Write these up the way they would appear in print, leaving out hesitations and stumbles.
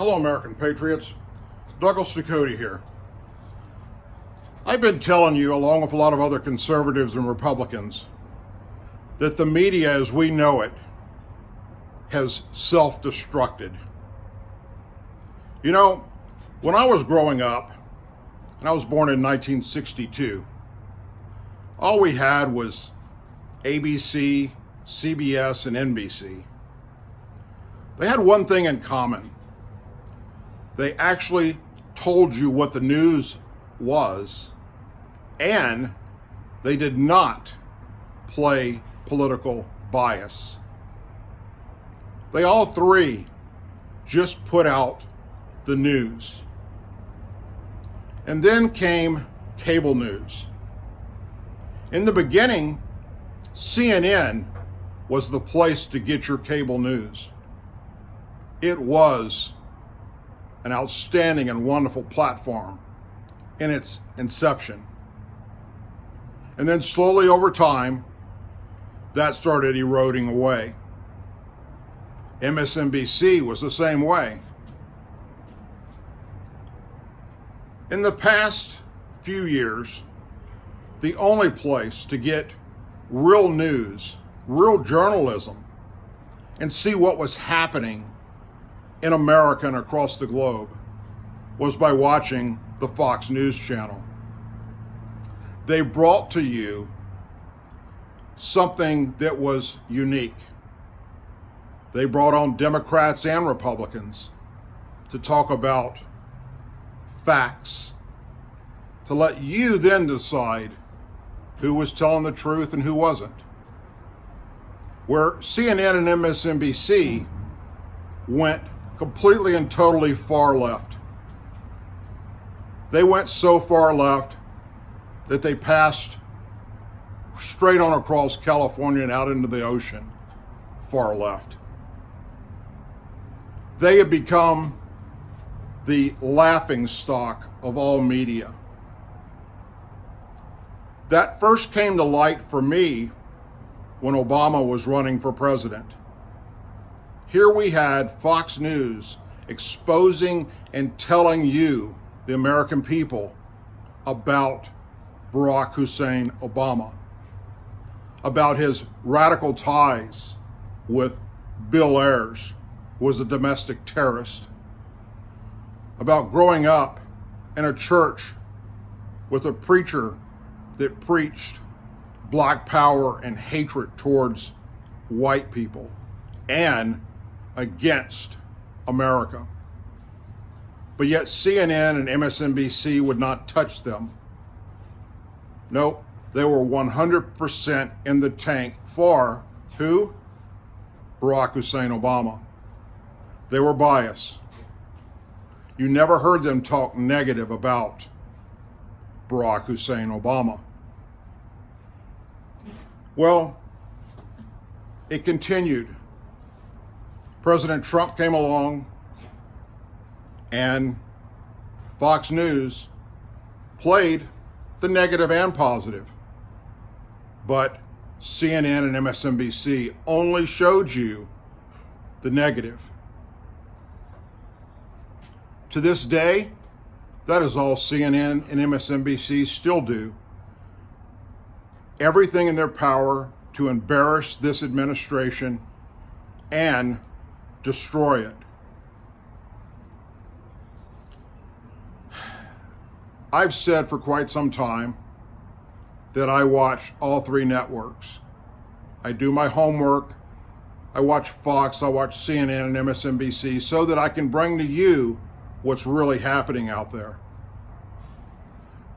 Hello, American Patriots. Ducote here. I've been telling you, along with a lot of other conservatives and Republicans, that the media as we know it has self-destructed. You know, when I was growing up, and I was born in 1962, all we had was ABC, CBS, and NBC. They had one thing in common. They actually told you what the news was, and they did not play political bias. They all three just put out the news. And then came cable news. In the beginning, CNN was the place to get your cable news. It was an outstanding and wonderful platform in its inception. And then slowly over time, that started eroding away. MSNBC was the same way. In the past few years, the only place to get real news, real journalism, and see what was happening in America and across the globe was by watching the Fox News channel. They brought to you something that was unique. They brought on Democrats and Republicans to talk about facts, to let you then decide who was telling the truth and who wasn't. Where CNN and MSNBC went completely and totally far left. They went so far left that they passed straight on across California and out into the ocean, far left. They have become the laughing stock of all media. That first came to light for me when Obama was running for president. Here we had Fox News exposing and telling you, the American people, about Barack Hussein Obama, about his radical ties with Bill Ayers, who was a domestic terrorist, about growing up in a church with a preacher that preached black power and hatred towards white people and against America. But yet CNN and MSNBC would not touch them. Nope, they were 100% in the tank for who? Barack Hussein Obama. They were biased. You never heard them talk negative about Barack Hussein Obama. Well, it continued. President Trump came along and Fox News played the negative and positive. But CNN and MSNBC only showed you the negative. To this day, that is all CNN and MSNBC still do. Everything in their power to embarrass this administration and destroy it. I've said for quite some time that I watch all three networks. I do my homework. I watch Fox, I watch CNN and MSNBC so that I can bring to you what's really happening out there.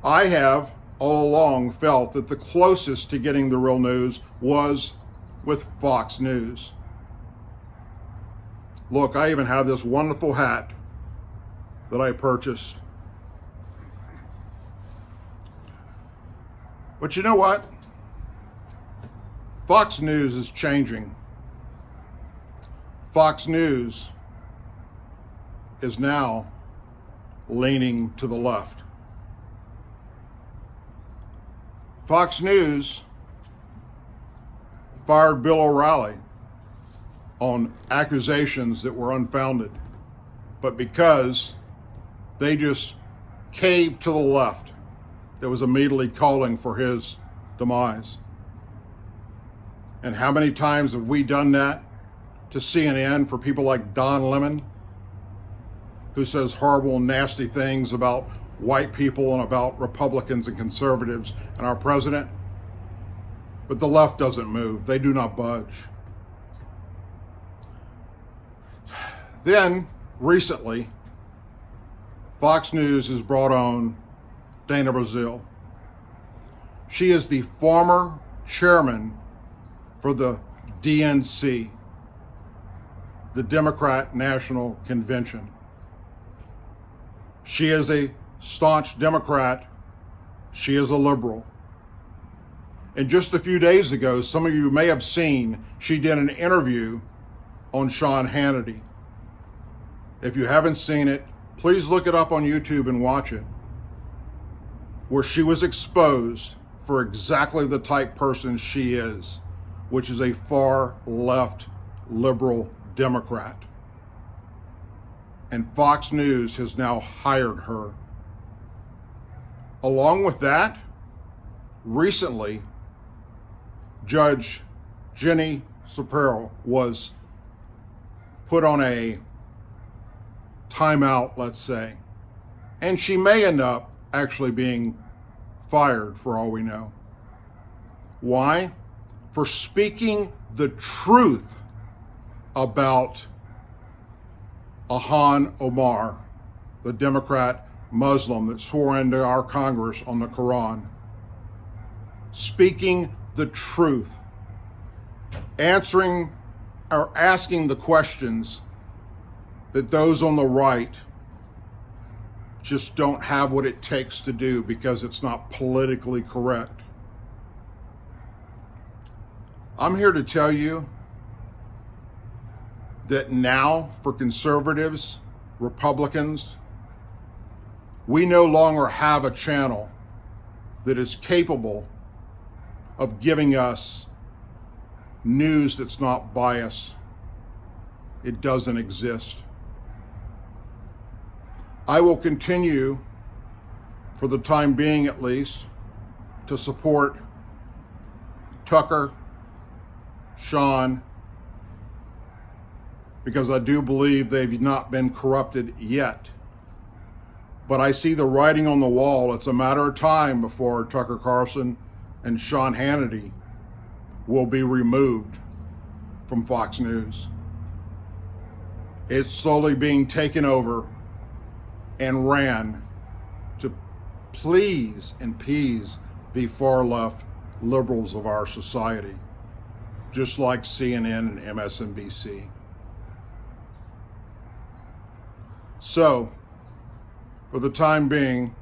I have all along felt that the closest to getting the real news was with Fox News. Look, I even have this wonderful hat that I purchased. But you know what? Fox News is changing. Fox News is now leaning to the left. Fox News fired Bill O'Reilly on accusations that were unfounded. but because they just caved to the left that was immediately calling for his demise. And how many times have we done that to CNN for people like Don Lemon, who says horrible and nasty things about white people and about Republicans and conservatives and our president? But the left doesn't move. They do not budge. Then, recently, Fox News has brought on Dana Brazile. She is the former chairman for the DNC, the Democrat National Convention. She is a staunch Democrat. She is a liberal. And just a few days ago, some of you may have seen, she did an interview on Sean Hannity. If you haven't seen it, please look it up on YouTube and watch it, where she was exposed for exactly the type person she is, which is a far left liberal Democrat. And Fox News has now hired her. Along with that, recently, Judge Jenny Shapiro was put on a timeout, let's say, and she may end up actually being fired for all we know. Why? For speaking the truth about Ilhan Omar, the Democrat Muslim that swore into our Congress on the Quran. Speaking the truth, answering or asking the questions that those on the right just don't have what it takes to do because it's not politically correct. I'm here to tell you that now, for conservatives, Republicans, we no longer have a channel that is capable of giving us news that's not biased. It doesn't exist. I will continue, for the time being at least, to support Tucker, Sean, because I do believe they've not been corrupted yet. But I see the writing on the wall. It's a matter of time before Tucker Carlson and Sean Hannity will be removed from Fox News. It's slowly being taken over and ran to please and appease the far left liberals of our society, just like CNN and MSNBC. So, for the time being,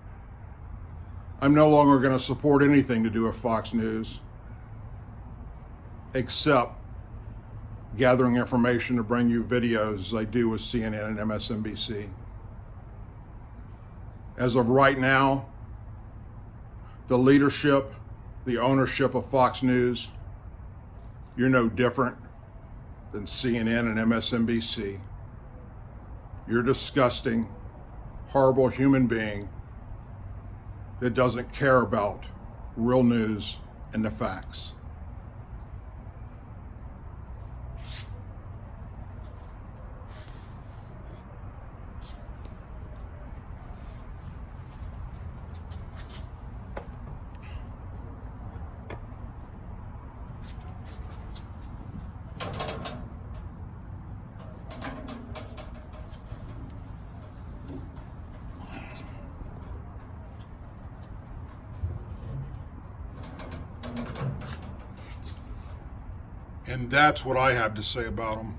I'm no longer going to support anything to do with Fox News, except gathering information to bring you videos as I do with CNN and MSNBC. As of right now, the leadership, the ownership of Fox News, you're no different than CNN and MSNBC. You're a disgusting, horrible human being that doesn't care about real news and the facts. And that's what I have to say about them.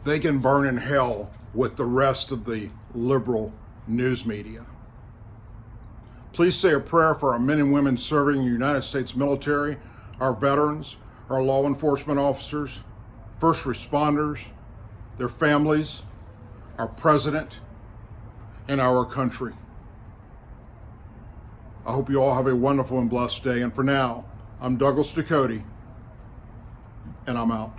They can burn in hell with the rest of the liberal news media. Please say a prayer for our men and women serving in the United States military, our veterans, our law enforcement officers, first responders, their families, our president, and our country. I hope you all have a wonderful and blessed day. And for now, I'm Douglas Ducote, and I'm out.